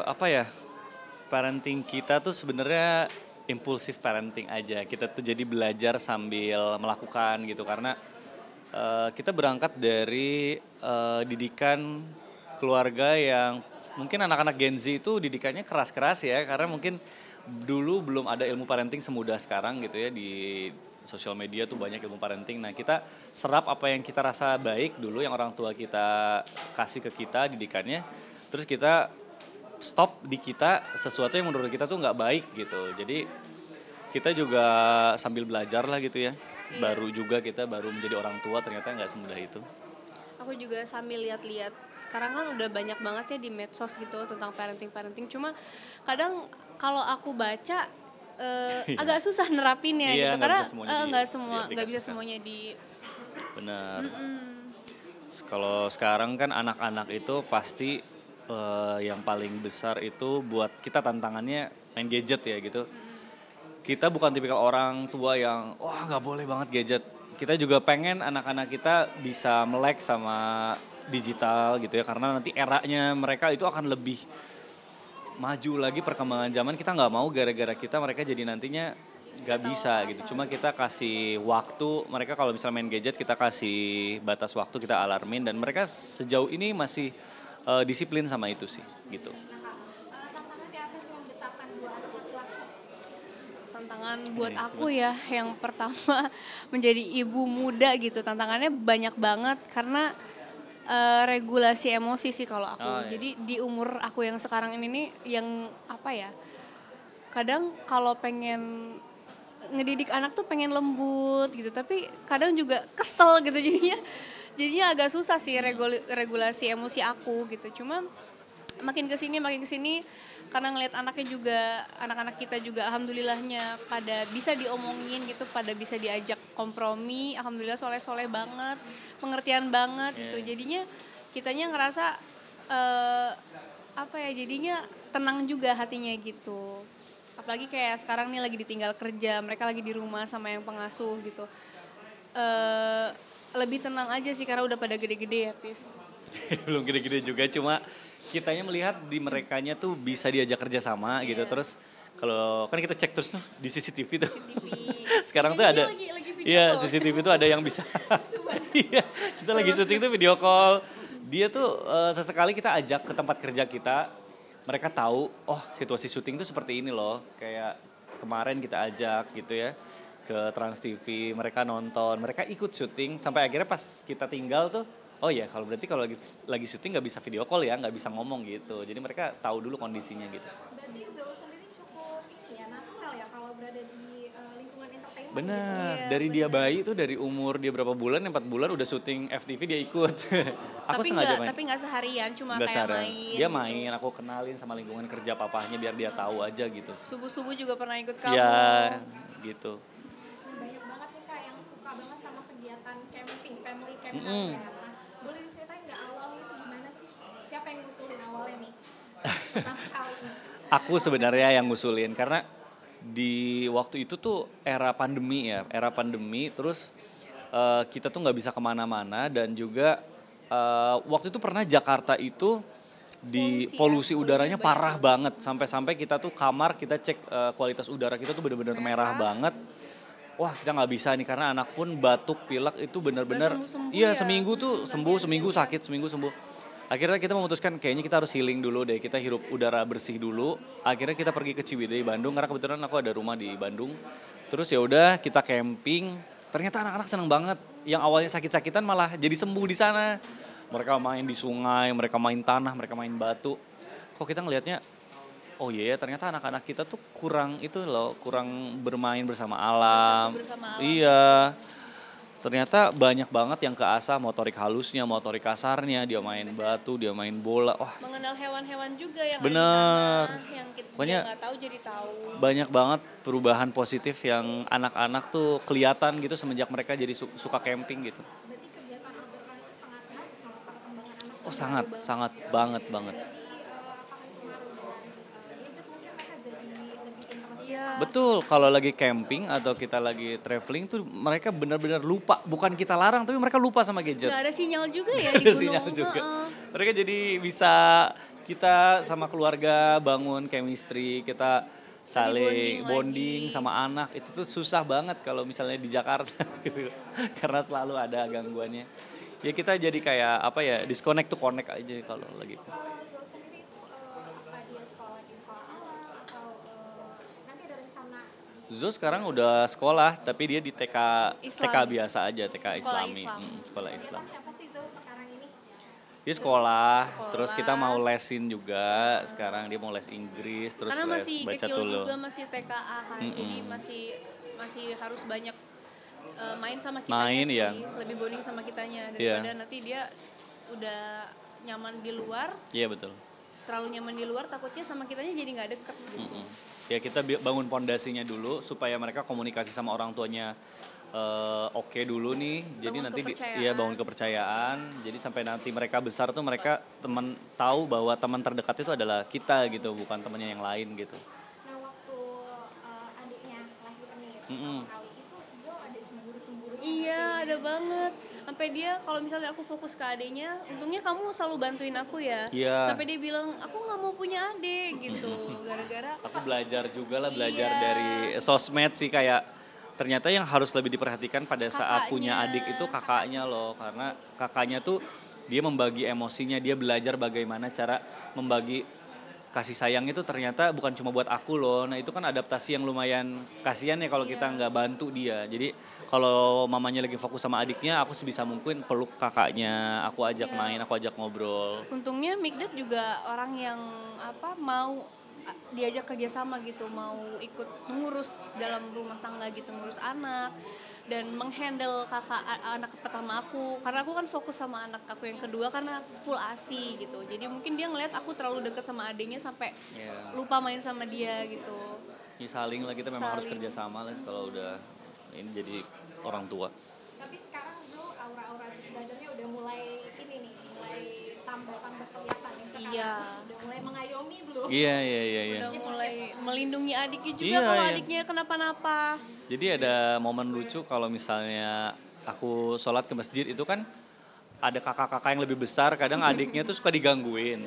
Apa ya, parenting kita tuh sebenarnya impulsif parenting aja. Kita tuh jadi belajar sambil melakukan gitu karena kita berangkat dari didikan keluarga yang mungkin anak-anak Gen Z itu didikannya keras-keras ya karena mungkin dulu belum ada ilmu parenting semudah sekarang gitu ya di sosial media tuh banyak ilmu parenting. Nah, kita serap apa yang kita rasa baik dulu yang orang tua kita kasih ke kita didikannya. Terus kita stop di kita sesuatu yang menurut kita tuh nggak baik gitu. Jadi kita juga sambil belajar lah gitu ya. Iya. Baru juga kita baru menjadi orang tua ternyata nggak semudah itu. Aku juga sambil lihat-lihat. Sekarang kan udah banyak banget ya di medsos gitu tentang parenting. Cuma kadang kalau aku baca Iya. agak susah nerapinnya Iya, gitu nggak karena bisa semuanya nggak bisa diaplikasikan. semuanya di. Benar. Mm-mm. Kalau sekarang kan anak-anak itu pasti yang paling besar itu buat kita tantangannya main gadget ya gitu. Kita bukan tipikal orang tua yang wah nggak boleh banget gadget. Kita juga pengen anak-anak kita bisa melek sama digital gitu ya karena nanti eranya mereka itu akan lebih maju lagi perkembangan zaman. Kita nggak mau gara-gara kita mereka jadi nantinya nggak bisa gitu. Cuma kita kasih waktu mereka kalau misalnya main gadget kita kasih batas waktu kita alarmin dan mereka sejauh ini masih disiplin sama itu sih gitu. Tantangannya apa sih membesarkan dua anak laki-laki? Tantangan buat aku ya yang pertama menjadi ibu muda gitu. Tantangannya banyak banget karena regulasi emosi sih kalau aku. Oh, iya. Jadi di umur aku yang sekarang ini nih yang apa ya? Kadang kalau pengen ngedidik anak tuh pengen lembut gitu, tapi kadang juga kesel gitu jadinya agak susah sih regulasi emosi aku gitu. Cuma makin kesini karena ngelihat anaknya juga anak-anak kita juga alhamdulillahnya pada bisa diomongin gitu, pada bisa diajak kompromi, alhamdulillah soleh banget, pengertian banget gitu. Jadinya kitanya ngerasa apa ya, jadinya tenang juga hatinya gitu. Apalagi kayak sekarang nih lagi ditinggal kerja, mereka lagi di rumah sama yang pengasuh gitu. Lebih tenang aja sih karena udah pada gede-gede ya, Pis. Belum gede-gede juga cuma kitanya melihat di merekanya tuh bisa diajak kerja sama gitu. Terus kalau kan kita cek terus tuh di CCTV tuh. CCTV. Sekarang tuh Jadi ada dia lagi video iya call. CCTV tuh ada yang bisa. Iya, kita lagi syuting tuh video call. Dia tuh sesekali kita ajak ke tempat kerja kita. Mereka tahu, oh situasi syuting tuh seperti ini loh. Kayak kemarin kita ajak gitu ya ke Trans TV, mereka nonton, mereka ikut syuting sampai akhirnya pas kita tinggal tuh, oh ya kalau berarti kalau lagi syuting nggak bisa video call ya, nggak bisa ngomong gitu. Jadi mereka tahu dulu kondisinya gitu. Berarti Zul sendiri cukup ini ya, natural ya kalau berada di lingkungan entertainment gitu. Benar, Iya, dari dia bayi tuh dari umur dia berapa bulan, 4 bulan udah syuting FTV dia ikut. Aku sengaja main. Tapi nggak seharian, cuma Nggak kayak saran. main. Dia main, aku kenalin sama lingkungan kerja papahnya biar dia tahu aja gitu. Subuh-subuh juga pernah ikut kamu. Ya, gitu. Nah, banyak banget nih Kak yang suka banget sama kegiatan camping, family camp Mm-mm. kalian. Nah, boleh diceritain nggak awalnya itu gimana sih? Siapa yang ngusulin awalnya nih? Pertama kali nih. Aku sebenarnya yang ngusulin karena di waktu itu tuh era pandemi terus kita tuh nggak bisa kemana-mana dan juga waktu itu pernah Jakarta itu di polusi udaranya parah banget sampai kita tuh kamar kita cek kualitas udara kita tuh benar-benar merah banget. Wah kita nggak bisa nih karena anak pun batuk pilek itu benar-benar sembuh-sembuh iya ya. seminggu tuh seminggu sakit seminggu sembuh. Akhirnya kita memutuskan kayaknya kita harus healing dulu deh, kita hirup udara bersih dulu. Akhirnya kita pergi ke Ciwidey Bandung karena kebetulan aku ada rumah di Bandung. Terus ya udah kita camping. Ternyata anak-anak seneng banget. Yang awalnya sakit-sakitan malah jadi sembuh di sana. Mereka main di sungai, mereka main tanah, mereka main batu. Kok kita ngelihatnya, oh iya ternyata anak-anak kita tuh kurang itu loh, kurang bermain bersama alam. Bersama alam. Iya. Ternyata banyak banget yang keasah motorik halusnya, motorik kasarnya, dia main batu, dia main bola. Wah, Mengenal hewan-hewan juga yang Bener. ada di tanah, yang kita Pokoknya nggak tahu jadi tahu. banyak banget perubahan positif yang anak-anak tuh kelihatan gitu semenjak mereka jadi suka camping gitu. Berarti kegiatan outdoor kalian itu sangat ngaruh sama perkembangan anak. Oh sangat banget. Jadi apakah itu ngaruh dari gadget mungkin mereka jadi lebih interest. Iya. Betul, kalau lagi camping atau kita lagi traveling tuh mereka benar-benar lupa. Bukan kita larang tapi mereka lupa sama gadget. Nggak ada sinyal juga ya di Ada gunung. sinyal juga. Heeh. Mereka jadi bisa kita sama keluarga bangun chemistry, kita saling bonding bonding sama anak. Itu tuh susah banget kalau misalnya di Jakarta gitu. Karena selalu ada gangguannya. Ya kita jadi kayak apa ya, disconnect to connect aja kalau lagi. Kalau Zo sendiri itu apa dia sekolah di sekolah alam atau nanti ada rencana Zo sekarang udah sekolah, tapi dia di Islam. TK biasa aja, TK Sekolah Islami. Islam. Sekolah Islam. Kegiatan apa sih Zo sekarang ini? Dia sekolah, terus kita mau lesin juga. Sekarang dia mau les Inggris, terus Karena les masih baca kecil tulis. juga, masih TKA kan, jadi masih harus banyak main sama kitanya Main, sih, ya. lebih bonding sama kitanya Iya. daripada nanti dia udah nyaman di luar, Iya betul. terlalu nyaman di luar, takutnya sama kitanya jadi nggak deket gitu. Ya kita bangun pondasinya dulu supaya mereka komunikasi sama orang tuanya oke dulu nih. Jadi Bangun nanti kepercayaan. bangun kepercayaan. Jadi sampai nanti mereka besar tuh mereka tahu bahwa teman terdekat itu adalah kita gitu, bukan temannya yang lain gitu. Nah waktu adiknya lahir nih Mm-mm. pertama kali itu Zo ada cemburu-cemburu. Iya, ada banget. Sampai dia kalau misalnya aku fokus ke adeknya, untungnya kamu selalu bantuin aku ya. Iya. Sampai dia bilang, aku nggak mau punya adek gitu. Gara-gara Aku belajar juga lah, belajar Iya. dari sosmed sih, kayak ternyata yang harus lebih diperhatikan pada saat Kakaknya. punya adik itu kakaknya loh. Karena kakaknya tuh dia membagi emosinya, dia belajar bagaimana cara membagi kasih sayang itu ternyata bukan cuma buat aku loh. Nah itu kan adaptasi yang lumayan kasihan ya kalau kita nggak bantu dia. Jadi kalau mamanya lagi fokus sama adiknya, aku sebisa mungkin peluk kakaknya, aku ajak main, aku ajak ngobrol. untungnya Mikdad juga orang yang mau diajak kerjasama gitu, mau ikut mengurus dalam rumah tangga gitu, ngurus anak dan menghandle anak pertama aku, karena aku kan fokus sama anak aku yang kedua karena full ASI gitu. Jadi mungkin dia ngeliat aku terlalu deket sama adiknya sampai Iya. lupa main sama dia gitu. Ya saling lah, kita memang harus Saling. kerjasama lah kalau udah ini jadi orang tua. Tapi sekarang Zo aura-aura badannya udah mulai ini nih, mulai tambah kelihatan nih sekarang. Iya. Udah mulai mengayomi belum? Iya. Udah mulai melindungi adiknya juga Iya, kalau iya. adiknya kenapa-napa. Jadi ada momen lucu kalau misalnya aku sholat ke masjid itu kan ada kakak-kakak yang lebih besar, kadang adiknya tuh suka digangguin.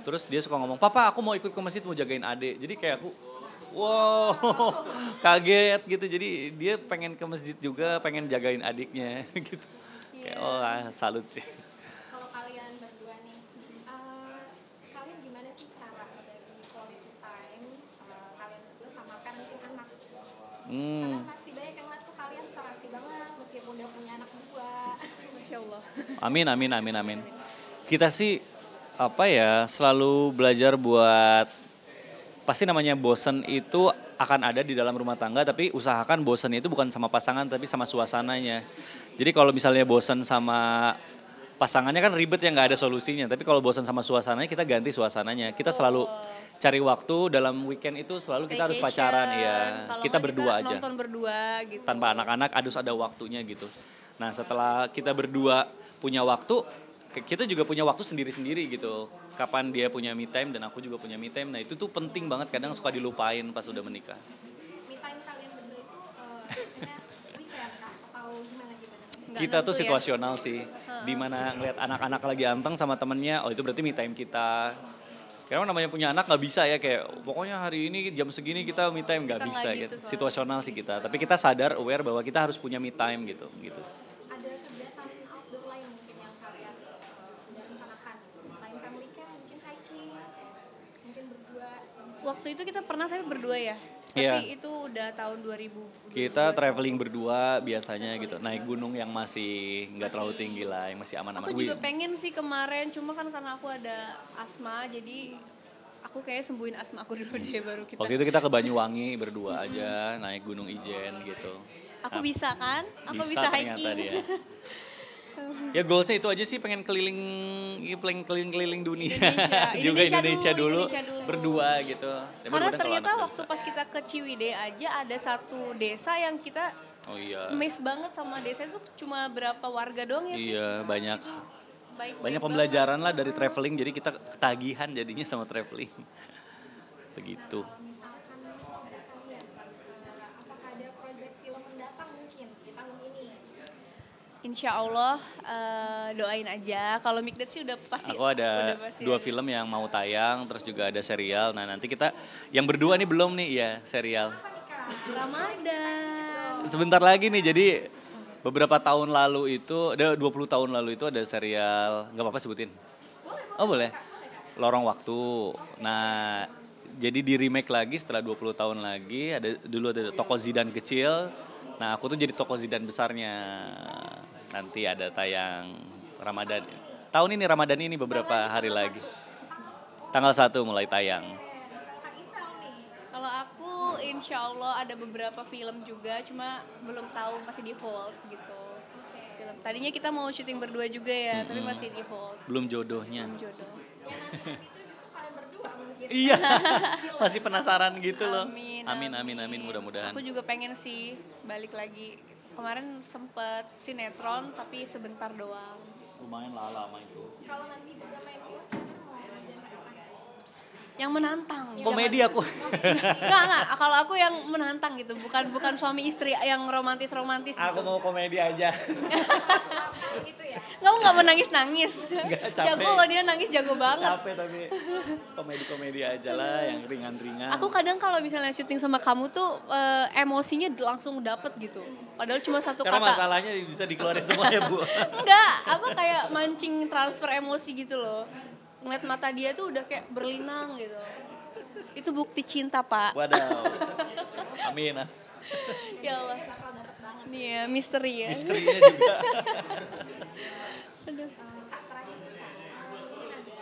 Terus dia suka ngomong, papa aku mau ikut ke masjid mau jagain adik. Jadi kayak aku, wow kaget gitu. Jadi dia pengen ke masjid juga, pengen jagain adiknya gitu. Kayak salut sih. Kalau kalian berdua nih, kalian gimana sih cara membagi quality time kalian berdua sama parenting anak? Karena masih banyak yang lihat tuh kalian serasi banget meskipun udah punya anak dua. Masya Allah. Amin. Kita sih selalu belajar buat, pasti namanya bosen itu akan ada di dalam rumah tangga, tapi usahakan bosen itu bukan sama pasangan tapi sama suasananya. Jadi kalau misalnya bosen sama pasangannya kan ribet ya, nggak ada solusinya. Tapi kalau bosen sama suasananya, kita ganti suasananya. Kita selalu cari waktu dalam weekend itu, selalu kita harus pacaran ya. Kalau Kita nggak berdua aja. nonton berdua gitu. Tanpa anak-anak harus ada waktunya gitu. Nah setelah kita berdua punya waktu, kita juga punya waktu sendiri-sendiri gitu. Kapan dia punya me time dan aku juga punya me time. Nah itu tuh penting banget, kadang suka dilupain pas udah menikah. Me time kalian berdua itu biasanya weekend kah? Atau gimana? Nggak Kita tuh nentu ya. situasional sih, dimana ngeliat anak-anak lagi anteng sama temennya, oh itu berarti me time kita. Karena namanya punya anak nggak bisa ya, kayak pokoknya hari ini jam segini kita me time, nggak Kita bisa nggak gitu. gitu soalnya. Situasional sih kita, tapi kita sadar, aware bahwa kita harus punya me time gitu. Ada kegiatan outdoor lain mungkin yang kalian udah rencanakan? Selain family camp, mungkin hiking, mungkin berdua. Waktu itu kita pernah tapi berdua ya. Iya. Tapi itu udah tahun 2000. Kita traveling berdua biasanya gitu, naik gunung yang masih nggak terlalu Masih- tinggi lah, yang masih aman-aman. Aku juga pengen sih kemarin, cuma kan karena aku ada asma, jadi aku kayak sembuhin asma aku dulu deh baru kita. Waktu itu kita ke Banyuwangi berdua aja, naik Gunung Ijen gitu. Aku bisa kan? Aku bisa ternyata hiking. dia. Ya goalsnya itu aja sih, pengen keliling dunia. Juga Indonesia dulu, berdua gitu. Ya, Karena mudah-mudahan kalau ternyata anak waktu bisa. pas kita ke Ciwidey aja ada satu desa yang kita Oh iya. miss banget sama desa itu, cuma berapa warga doang ya. Iya, banyak Baik-baik pembelajaran lah dari traveling, jadi kita ketagihan jadinya sama traveling. Begitu. Misalkan project kalian, apakah ada project film mendatang mungkin di tahun ini? Insya Allah doain aja. Kalau Mikdad sih udah pasti. Aku ada udah pasti 2 film yang mau tayang, terus juga ada serial. Nah nanti kita yang berdua nih belum nih ya serial. Ramadan. Sebentar lagi nih, jadi beberapa tahun lalu itu, ada 20 tahun lalu itu ada serial, nggak apa-apa sebutin? Oh boleh, Lorong Waktu. Nah jadi di remake lagi setelah 20 tahun lagi, dulu ada Toko Zidan kecil, nah aku tuh jadi Toko Zidan besarnya. Nanti ada tayang Ramadan. Tahun ini Ramadan ini beberapa hari lagi. Tanggal 1 mulai tayang. Kalau aku insya Allah ada beberapa film juga, cuma belum tahu, masih di hold gitu. Film. Tadinya kita mau syuting berdua juga ya, tapi masih di hold. Belum jodohnya. Belum jodoh. Iya, masih penasaran gitu loh. Amin. Mudah-mudahan. Aku juga pengen sih balik lagi. Kemarin sempet sinetron tapi sebentar doang. Lumayan lah lama itu. Kalau nanti bisa main film, mau genre apa? Yang menantang. Komedi aku. Enggak. Kalau aku yang menantang gitu, bukan suami istri yang romantis gitu. Aku mau komedi aja. Gitu ya. Kamu nggak mau nangis. Nggak, capek. Jago loh dia nangis, jago banget. Capek tapi komedi-komedi aja lah yang ringan-ringan. Aku kadang kalau misalnya syuting sama kamu tuh emosinya langsung dapet gitu. Padahal cuma satu Karena kata. masalahnya bisa dikeluarin semua ya Bu. Enggak, kayak mancing transfer emosi gitu loh. Ngeliat mata dia tuh udah kayak berlinang gitu. Itu bukti cinta, Pak. Wadaw. Amin. Ya Allah. Nih ya, misteri ya. Misterinya juga. Aduh. Kak terakhir nih Kak, mungkin ada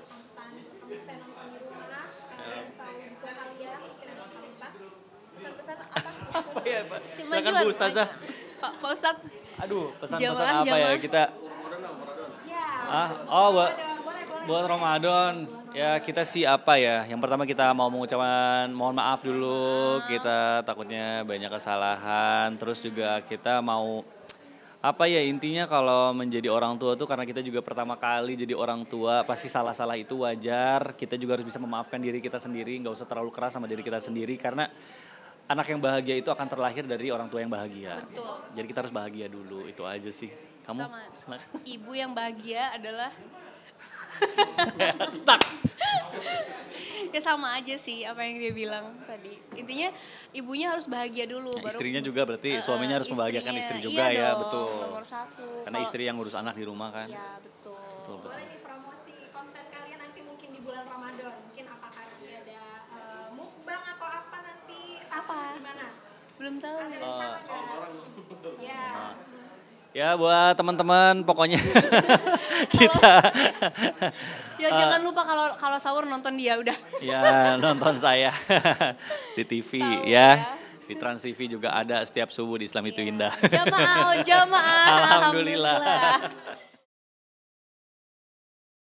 pesan-pesan untuk pemirsa yang nonton di rumah, kalian selalu buat kalian, mungkin ada pesan-pesan. Pesan-pesan apa? Apa ya Pak? Silakan Majuan. Bu Ustazah. Pak Ustadz. Aduh, pesan-pesan Jamaah, apa ya jamaah. kita? Buat Ramadan. Ya kita sih apa ya? Yang pertama kita mau mengucapkan mohon maaf dulu. Kita takutnya banyak kesalahan. Terus juga kita mau apa ya, intinya kalau menjadi orang tua tuh karena kita juga pertama kali jadi orang tua, pasti salah-salah itu wajar. Kita juga harus bisa memaafkan diri kita sendiri, nggak usah terlalu keras sama diri kita sendiri karena anak yang bahagia itu akan terlahir dari orang tua yang bahagia. Betul. Jadi kita harus bahagia dulu, itu aja sih. Kamu? Sama. Silakan. Ibu yang bahagia adalah Stuck. ya sama aja sih apa yang dia bilang tadi. Intinya ibunya harus bahagia dulu. Nah, istrinya juga berarti suaminya harus membahagiakan istri istrinya. juga Iya ya, dong, betul. Nomor 1. Karena istri yang ngurus anak di rumah kan. Iya betul. Betul. Boleh nih promosi konten kalian nanti mungkin di bulan Ramadan. Mungkin apakah nanti ada mukbang atau apa nanti? Apa? Gimana? Belum tahu. Ada rencana nggak? Ya. Ya buat teman-teman pokoknya kita Ya jangan lupa kalau sahur nonton dia udah. ya nonton saya di TV Tahu ya. Di Trans TV juga ada setiap subuh di Islam itu Indah. Jamaah. Alhamdulillah.